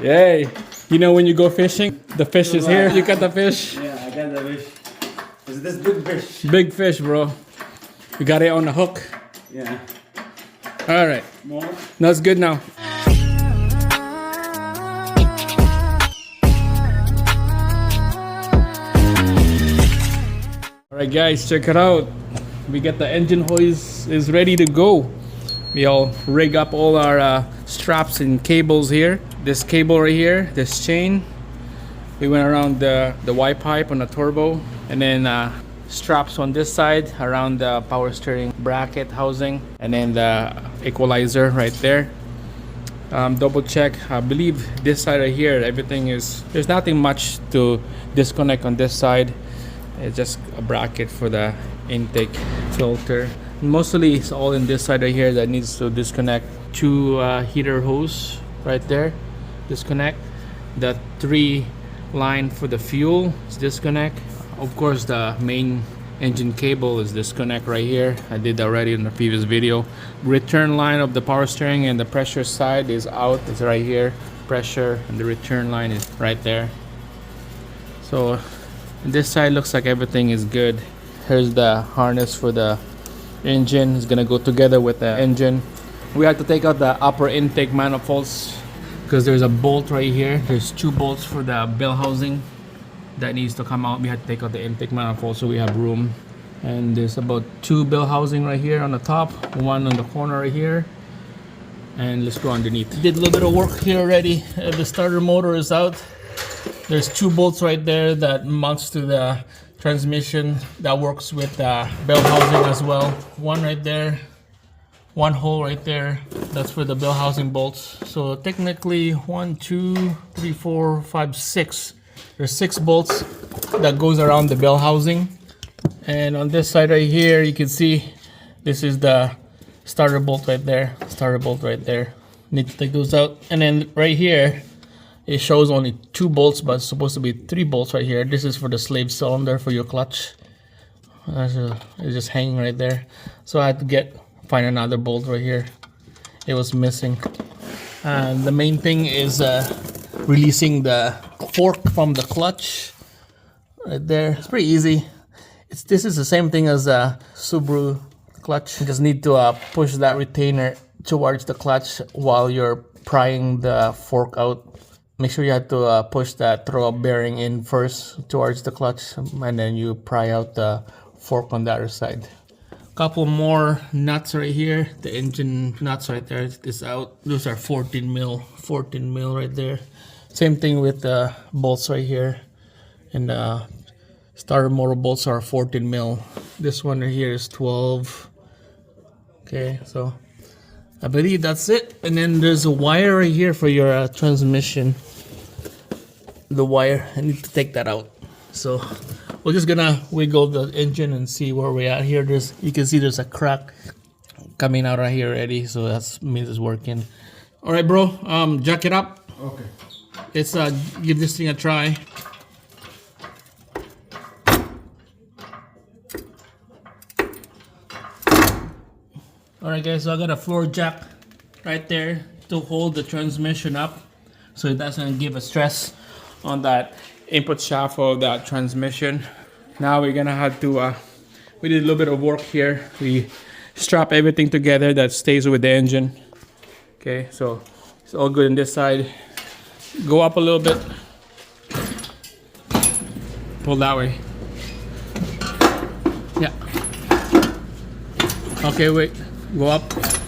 Yay! You know when you go fishing, the fish is here. You got the fish. Yeah, I got the fish. Is this big fish? Big fish, bro. You got it on the hook. Yeah. All right. More? No, it's good now. All right, guys, check it out. We got the engine hoist is ready to go. We all rig up all our straps and cables here. This cable right here, this chain. We went around the Y pipe on the turbo, and then straps on this side around the power steering bracket housing, and then the equalizer right there. Double check. I believe this side right here, everything is, there's nothing much to disconnect on this side. It's just a bracket for the intake filter. Mostly it's all in this side right here that needs to disconnect. Two heater hose right there, disconnect. The 3 line for the fuel is disconnect. Of course, the main engine cable is disconnect right here. I did already in the previous video. Return line of the power steering and the pressure side is out. It's right here. Pressure and the return line is right there. So this side looks like everything is good. Here's the harness for the engine. It's gonna go together with the engine. We have to take out the upper intake manifolds because there's a bolt right here. There's 2 bolts for the bell housing that needs to come out. We had to take out the intake manifold so we have room. And there's about 2 bell housing right here on the top, 1 on the corner right here. And let's go underneath. Did a little bit of work here already. The starter motor is out. There's 2 bolts right there that mounts to the transmission that works with the bell housing as well. 1 right there, 1 hole right there. That's for the bell housing bolts. So technically 1, 2, 3, 4, 5, 6. There's 6 bolts that goes around the bell housing. And on this side right here, you can see this is the starter bolt right there. Starter bolt right there. Need to take those out. And then right here, it shows only 2 bolts, but it's supposed to be 3 bolts right here. This is for the slave cylinder for your clutch. It's just hanging right there. So I had to find another bolt right here. It was missing. The main thing is releasing the fork from the clutch right there. It's pretty easy. This is the same thing as a Subaru clutch. You just need to push that retainer towards the clutch while you're prying the fork out. Make sure you have to push that throw-up bearing in first towards the clutch, and then you pry out the fork on the other side. Couple more nuts right here. The engine nuts right there is out. Those are 14 mil right there. Same thing with the bolts right here. And the starter motor bolts are 14 mil. This one right here is 12. Okay, so I believe that's it. And then there's a wire right here for your transmission. The wire, I need to take that out. So we're just gonna wiggle the engine and see where we're at here. You can see there's a crack coming out right here already, so that means it's working. All right, bro, jack it up. Okay. Let's give this thing a try. All right, guys, so I got a floor jack right there to hold the transmission up so it doesn't give a stress on that input shaft of that transmission. Now we're gonna have to, we did a little bit of work here. We strap everything together that stays with the engine. Okay, so it's all good on this side. Go up a little bit. Pull that way. Yeah. Okay, wait. Go up,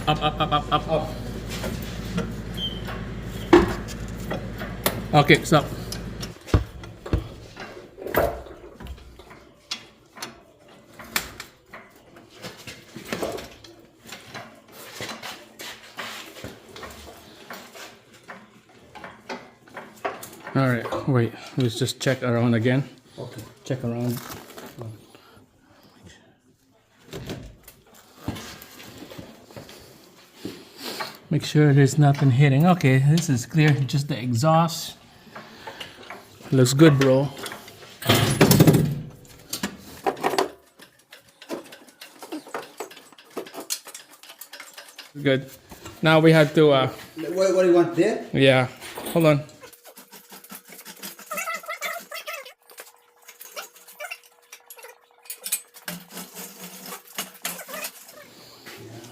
up. Okay, stop. All right, wait, let's just check around again. Okay. Check around. Make sure there's nothing hitting. Okay, this is clear, just the exhaust. Looks good, bro. Good. Now we have to What do you want there? yeah. Hold on.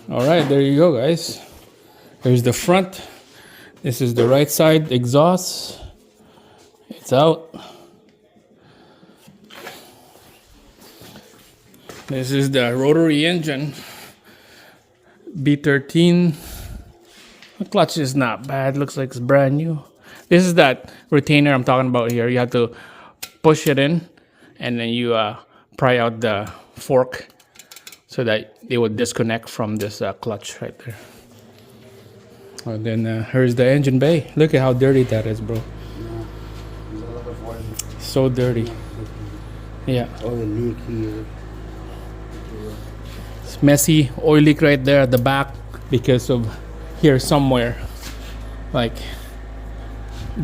All right, there you go, guys. Here's the front. This is the right side exhaust. It's out. This is the rotary engine. B13. The clutch is not bad. Looks like it's brand new. This is that retainer I'm talking about here. You have to push it in, and then you pry out the fork so that it will disconnect from this clutch right there. And then here's the engine bay. Look at how dirty that is, bro. So dirty. Yeah. Oh, the leak here. It's messy, oil leak right there at the back because of here somewhere. Like,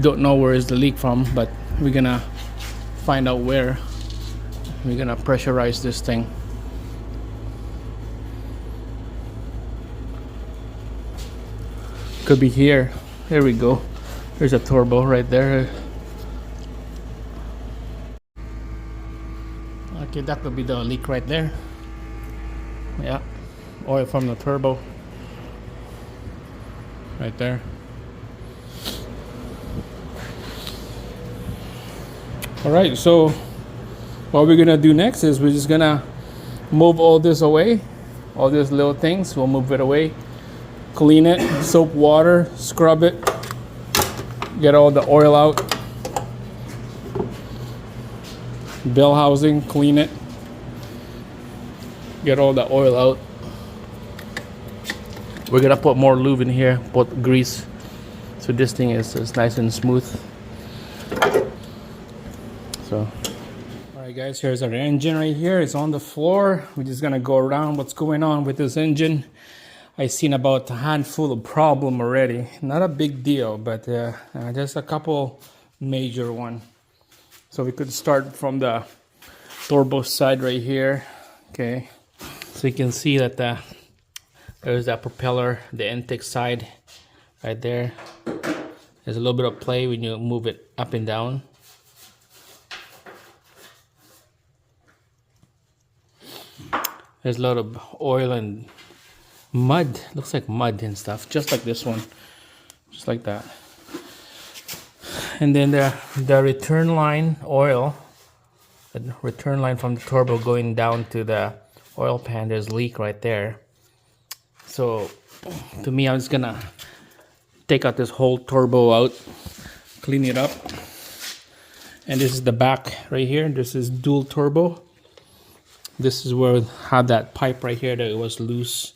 don't know where is the leak from, but we're gonna find out where. We're gonna pressurize this thing. Could be here. There we go. There's a turbo right there. Okay, that could be the leak right there. Yeah, oil from the turbo right there. All right, so what we're gonna do next is we're just gonna move all this away, all these little things. We'll move it away, clean it, soap water, scrub it, get all the oil out, bell housing, clean it, get all the oil out. We're gonna put more lube in here, put grease, so this thing is nice and smooth. So, all right, guys, here's our engine right here. It's on the floor. We're just gonna go around what's going on with this engine. I seen about a handful of problem already. Not a big deal, but just a couple major one. So we could start from the turbo side right here. Okay, so you can see that there's that propeller, the intake side right there. There's a little bit of play when you move it up and down. There's a lot of oil and mud. Looks like mud and stuff, just like this one, just like that. And then the return line oil, the return line from the turbo going down to the oil pan, there's a leak right there. So to me, I'm just gonna take out this whole turbo out, clean it up. And this is the back right here. This is dual turbo. This is where we had that pipe right here that it was loose.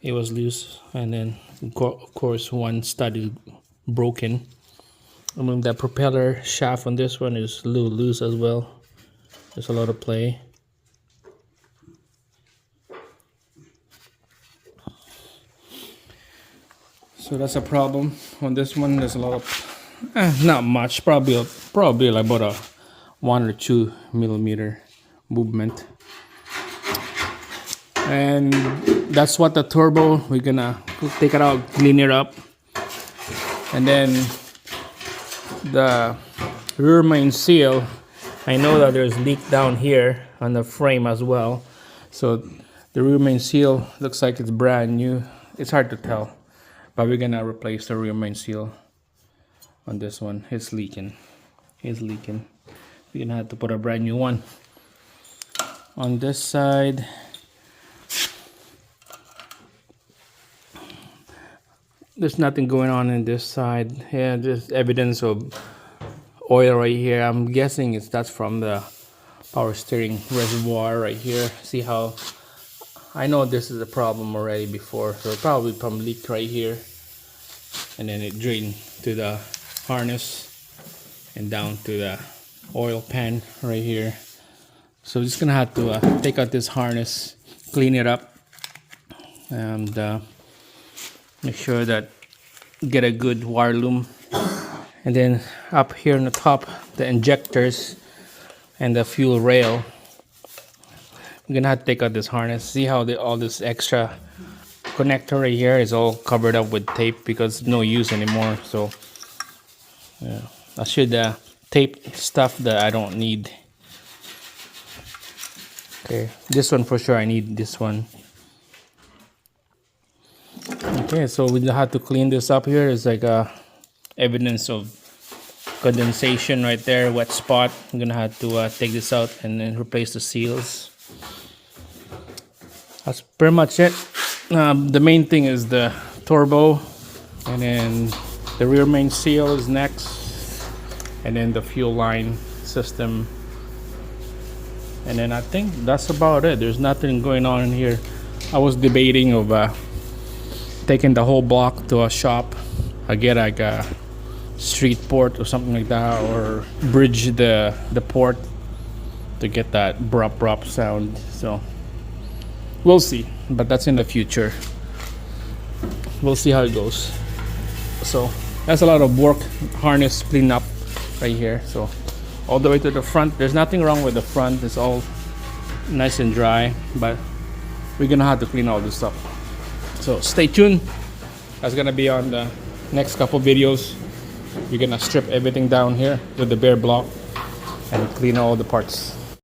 It was loose, and then of course one stud is broken. I mean, the propeller shaft on this one is a little loose as well. There's a lot of play. So that's a problem on this one. There's a lot of not much, probably like about a 1 or 2 millimeter movement. And that's what the turbo, we're gonna take it out, clean it up. And then the rear main seal, I know that there's leak down here on the frame as well. So the rear main seal looks like it's brand new. It's hard to tell, but we're gonna replace the rear main seal on this one. It's leaking. We're gonna have to put a brand new one. On this side, there's nothing going on in this side. Yeah, there's evidence of oil right here. I'm guessing that's from the power steering reservoir right here. See how, I know this is a problem already before, so probably from leak right here, and then it drained to the harness and down to the oil pan right here. So I'm just gonna have to take out this harness, clean it up, and make sure that get a good wire loom. And then up here on the top, the injectors and the fuel rail, I'm gonna have to take out this harness. See how all this extra connector right here is all covered up with tape because it's no use anymore. So Yeah, I should tape stuff that I don't need. Okay, this one for sure I need this one. Okay, so we have to clean this up here. It's like evidence of condensation right there, wet spot. I'm gonna have to take this out and then replace the seals. That's pretty much it. The main thing is the turbo, and then the rear main seal is next, and then the fuel line system, and then I think that's about it. There's nothing going on in here. I was debating of taking the whole block to a shop. I get like a street port or something like that, or bridge the port to get that brop sound. So we'll see, but that's in the future. We'll see how it goes. So that's a lot of work, harness cleanup right here. So all the way to the front, there's nothing wrong with the front. It's all nice and dry, but we're gonna have to clean all this up. So stay tuned. That's gonna be on the next couple videos. We're gonna strip everything down here with the bare block and clean all the parts.